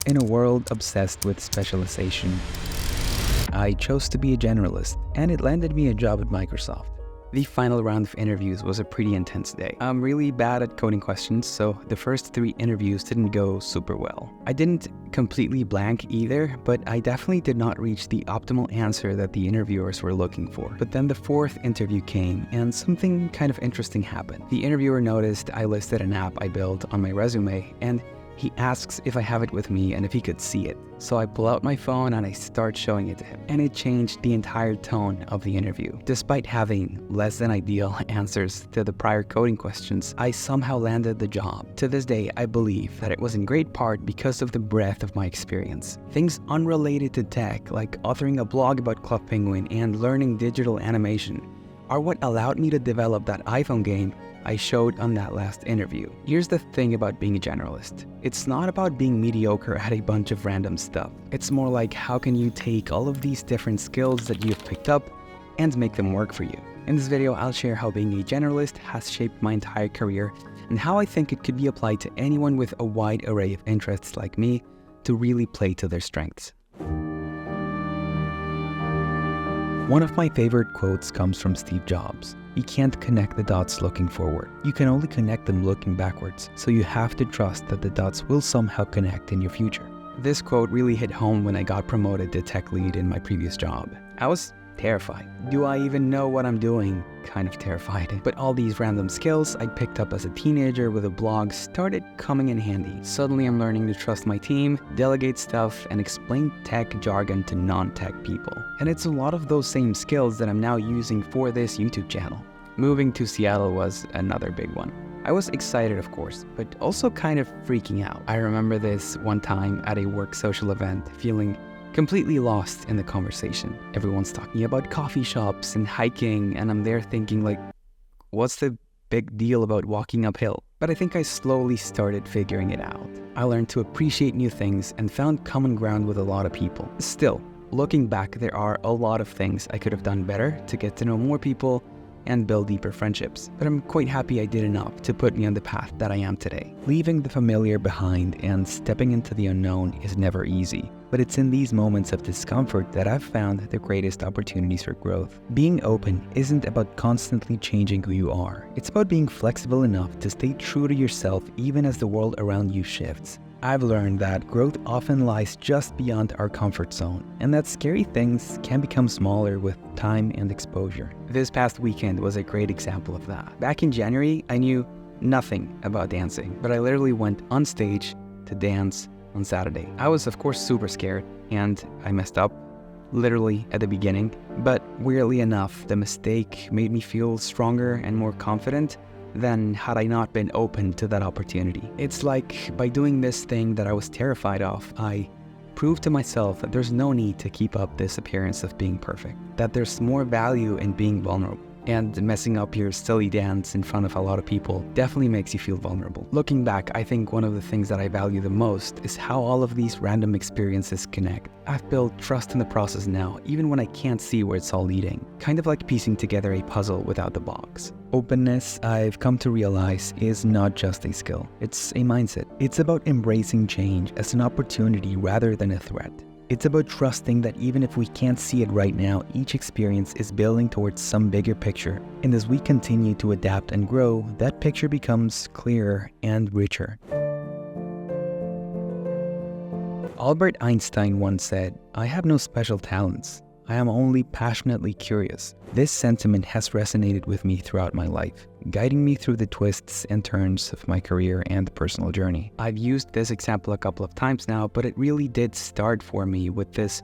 In a world obsessed with specialization, I chose to be a generalist, and it landed me a job at Microsoft. The final round of interviews was a pretty intense day. I'm really bad at coding questions, so the first 3 interviews didn't go super well. I didn't completely blank either, but I definitely did not reach the optimal answer that the interviewers were looking for. But then the 4th interview came, and something kind of interesting happened. The interviewer noticed I listed an app I built on my resume, and he asks if I have it with me and if he could see it. So I pull out my phone and I start showing it to him. And it changed the entire tone of the interview. Despite having less than ideal answers to the prior coding questions, I somehow landed the job. To this day, I believe that it was in great part because of the breadth of my experience. Things unrelated to tech, like authoring a blog about Club Penguin and learning digital animation, are what allowed me to develop that iPhone game I showed on that last interview. Here's the thing about being a generalist. It's not about being mediocre at a bunch of random stuff. It's more like, how can you take all of these different skills that you've picked up and make them work for you? In this video, I'll share how being a generalist has shaped my entire career and how I think it could be applied to anyone with a wide array of interests like me to really play to their strengths. One of my favorite quotes comes from Steve Jobs. You can't connect the dots looking forward. You can only connect them looking backwards, so you have to trust that the dots will somehow connect in your future. This quote really hit home when I got promoted to tech lead in my previous job. I was terrified. Do I even know what I'm doing? Kind of terrified. But all these random skills I picked up as a teenager with a blog started coming in handy. Suddenly I'm learning to trust my team, delegate stuff, and explain tech jargon to non-tech people. And it's a lot of those same skills that I'm now using for this YouTube channel. Moving to Seattle was another big one. I was excited, of course, but also kind of freaking out. I remember this one time at a work social event, feeling completely lost in the conversation. Everyone's talking about coffee shops and hiking, and I'm there thinking like, what's the big deal about walking uphill? But I think I slowly started figuring it out. I learned to appreciate new things and found common ground with a lot of people. Still, looking back, there are a lot of things I could have done better to get to know more people and build deeper friendships. But I'm quite happy I did enough to put me on the path that I am today. Leaving the familiar behind and stepping into the unknown is never easy, but it's in these moments of discomfort that I've found the greatest opportunities for growth. Being open isn't about constantly changing who you are. It's about being flexible enough to stay true to yourself even as the world around you shifts. I've learned that growth often lies just beyond our comfort zone, and that scary things can become smaller with time and exposure. This past weekend was a great example of that. Back in January, I knew nothing about dancing, but I literally went on stage to dance on Saturday. I was of course super scared, and I messed up, literally at the beginning, but weirdly enough, the mistake made me feel stronger and more confident than had I not been open to that opportunity. It's like by doing this thing that I was terrified of, I proved to myself that there's no need to keep up this appearance of being perfect, that there's more value in being vulnerable. And messing up your silly dance in front of a lot of people definitely makes you feel vulnerable. Looking back, I think one of the things that I value the most is how all of these random experiences connect. I've built trust in the process now, even when I can't see where it's all leading. Kind of like piecing together a puzzle without the box. Openness, I've come to realize, is not just a skill. It's a mindset. It's about embracing change as an opportunity rather than a threat. It's about trusting that even if we can't see it right now, each experience is building towards some bigger picture. And as we continue to adapt and grow, that picture becomes clearer and richer. Albert Einstein once said, "I have no special talents. I am only passionately curious." This sentiment has resonated with me throughout my life, guiding me through the twists and turns of my career and personal journey. I've used this example a couple of times now, but it really did start for me with this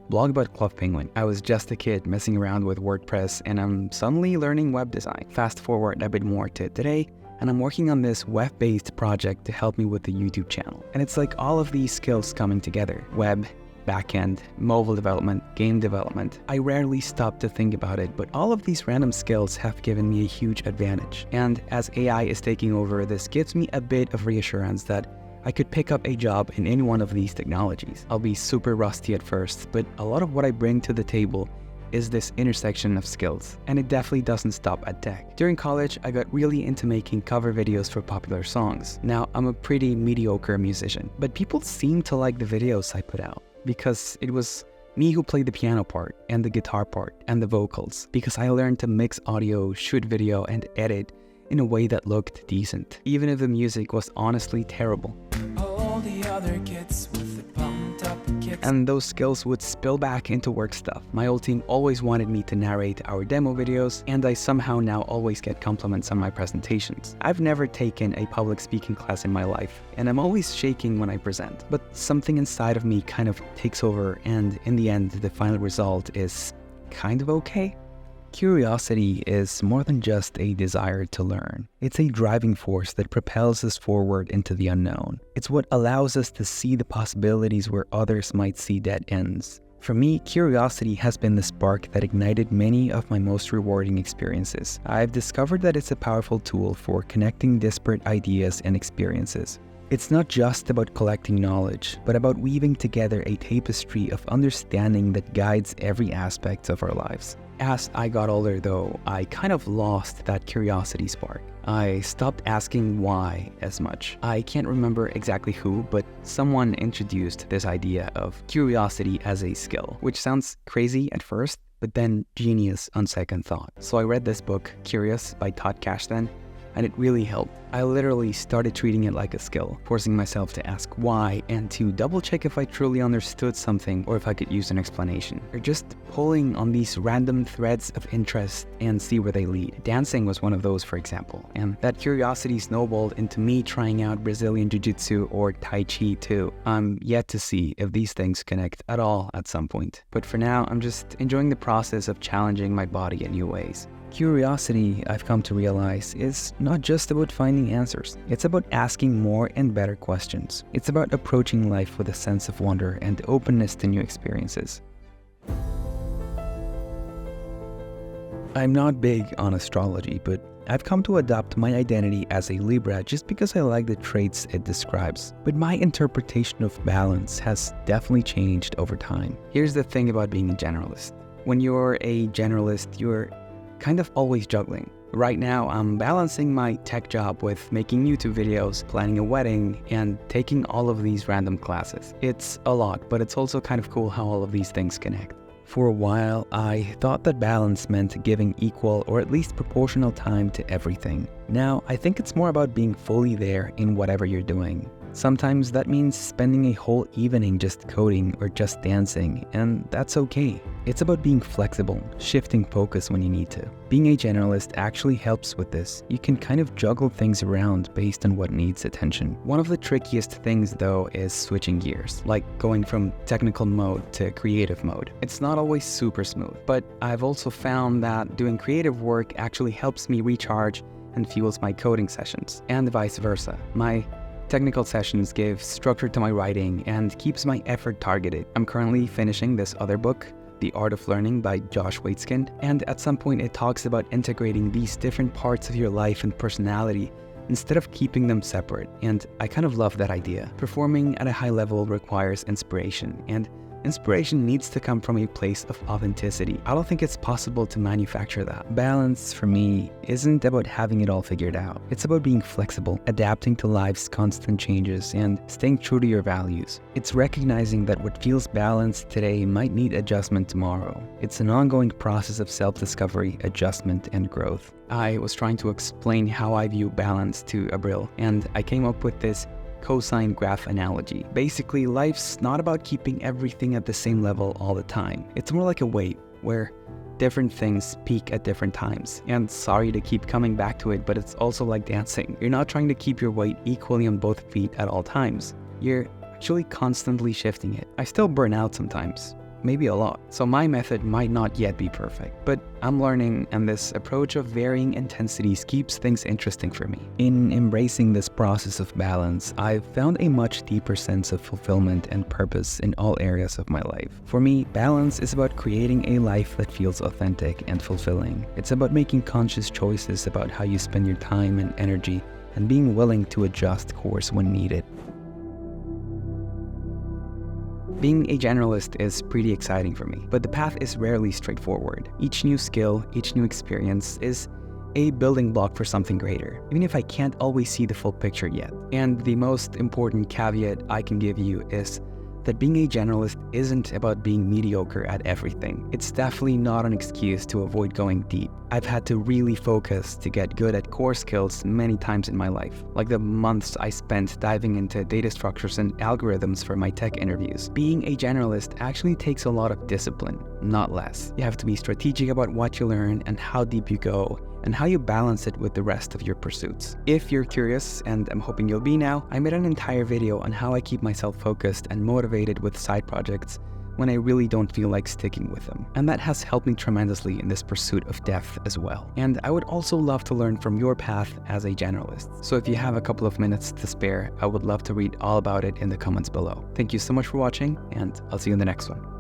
blog about Club Penguin. I was just a kid messing around with WordPress, and I'm suddenly learning web design. Fast forward a bit more to today, and I'm working on this web-based project to help me with the YouTube channel. And it's like all of these skills coming together: web, backend, mobile development, game development. I rarely stop to think about it, but all of these random skills have given me a huge advantage. And as AI is taking over, this gives me a bit of reassurance that I could pick up a job in any one of these technologies. I'll be super rusty at first, but a lot of what I bring to the table is this intersection of skills, and it definitely doesn't stop at tech. During college, I got really into making cover videos for popular songs. Now, I'm a pretty mediocre musician, but people seem to like the videos I put out because it was me who played the piano part and the guitar part and the vocals, because I learned to mix audio, shoot video, and edit in a way that looked decent, even if the music was honestly terrible. All the other kids with the pumped up kicks. And those skills would spill back into work stuff. My old team always wanted me to narrate our demo videos, and I somehow now always get compliments on my presentations. I've never taken a public speaking class in my life, and I'm always shaking when I present. But something inside of me kind of takes over, and in the end, the final result is kind of okay. Curiosity is more than just a desire to learn. It's a driving force that propels us forward into the unknown. It's what allows us to see the possibilities where others might see dead ends. For me, curiosity has been the spark that ignited many of my most rewarding experiences. I've discovered that it's a powerful tool for connecting disparate ideas and experiences. It's not just about collecting knowledge, but about weaving together a tapestry of understanding that guides every aspect of our lives. As I got older though, I kind of lost that curiosity spark. I stopped asking why as much. I can't remember exactly who, but someone introduced this idea of curiosity as a skill, which sounds crazy at first, but then genius on second thought. So I read this book, Curious by Todd Kashdan, and it really helped. I literally started treating it like a skill, forcing myself to ask why and to double check if I truly understood something or if I could use an explanation. Or just pulling on these random threads of interest and see where they lead. Dancing was one of those, for example, and that curiosity snowballed into me trying out Brazilian Jiu-Jitsu or Tai Chi too. I'm yet to see if these things connect at all at some point. But for now, I'm just enjoying the process of challenging my body in new ways. Curiosity, I've come to realize, is not just about finding answers. It's about asking more and better questions. It's about approaching life with a sense of wonder and openness to new experiences. I'm not big on astrology, but I've come to adopt my identity as a Libra just because I like the traits it describes. But my interpretation of balance has definitely changed over time. Here's the thing about being a generalist. When you're a generalist, you're kind of always juggling. Right now, I'm balancing my tech job with making YouTube videos, planning a wedding, and taking all of these random classes. It's a lot, but it's also kind of cool how all of these things connect. For a while, I thought that balance meant giving equal or at least proportional time to everything. Now, I think it's more about being fully there in whatever you're doing. Sometimes that means spending a whole evening just coding or just dancing, and that's okay. It's about being flexible, shifting focus when you need to. Being a generalist actually helps with this. You can kind of juggle things around based on what needs attention. One of the trickiest things though is switching gears, like going from technical mode to creative mode. It's not always super smooth, but I've also found that doing creative work actually helps me recharge and fuels my coding sessions, and vice versa. My technical sessions give structure to my writing and keeps my effort targeted. I'm currently finishing this other book, The Art of Learning by Josh Waitzkin, and at some point it talks about integrating these different parts of your life and personality instead of keeping them separate, and I kind of love that idea. Performing at a high level requires inspiration, and inspiration needs to come from a place of authenticity. I don't think it's possible to manufacture that. Balance, for me, isn't about having it all figured out. It's about being flexible, adapting to life's constant changes, and staying true to your values. It's recognizing that what feels balanced today might need adjustment tomorrow. It's an ongoing process of self-discovery, adjustment, and growth. I was trying to explain how I view balance to Abril, and I came up with this cosine graph analogy. Basically, life's not about keeping everything at the same level all the time. It's more like a wave where different things peak at different times. And sorry to keep coming back to it, but it's also like dancing. You're not trying to keep your weight equally on both feet at all times. You're actually constantly shifting it. I still burn out sometimes. Maybe a lot. So my method might not yet be perfect, but I'm learning, and this approach of varying intensities keeps things interesting for me. In embracing this process of balance, I've found a much deeper sense of fulfillment and purpose in all areas of my life. For me, balance is about creating a life that feels authentic and fulfilling. It's about making conscious choices about how you spend your time and energy, and being willing to adjust course when needed. Being a generalist is pretty exciting for me, but the path is rarely straightforward. Each new skill, each new experience is a building block for something greater, even if I can't always see the full picture yet. And the most important caveat I can give you is that being a generalist isn't about being mediocre at everything. It's definitely not an excuse to avoid going deep. I've had to really focus to get good at core skills many times in my life, like the months I spent diving into data structures and algorithms for my tech interviews. Being a generalist actually takes a lot of discipline, not less. You have to be strategic about what you learn and how deep you go, and how you balance it with the rest of your pursuits. If you're curious, and I'm hoping you'll be now, I made an entire video on how I keep myself focused and motivated with side projects when I really don't feel like sticking with them. And that has helped me tremendously in this pursuit of depth as well. And I would also love to learn from your path as a generalist. So if you have a couple of minutes to spare, I would love to read all about it in the comments below. Thank you so much for watching, and I'll see you in the next one.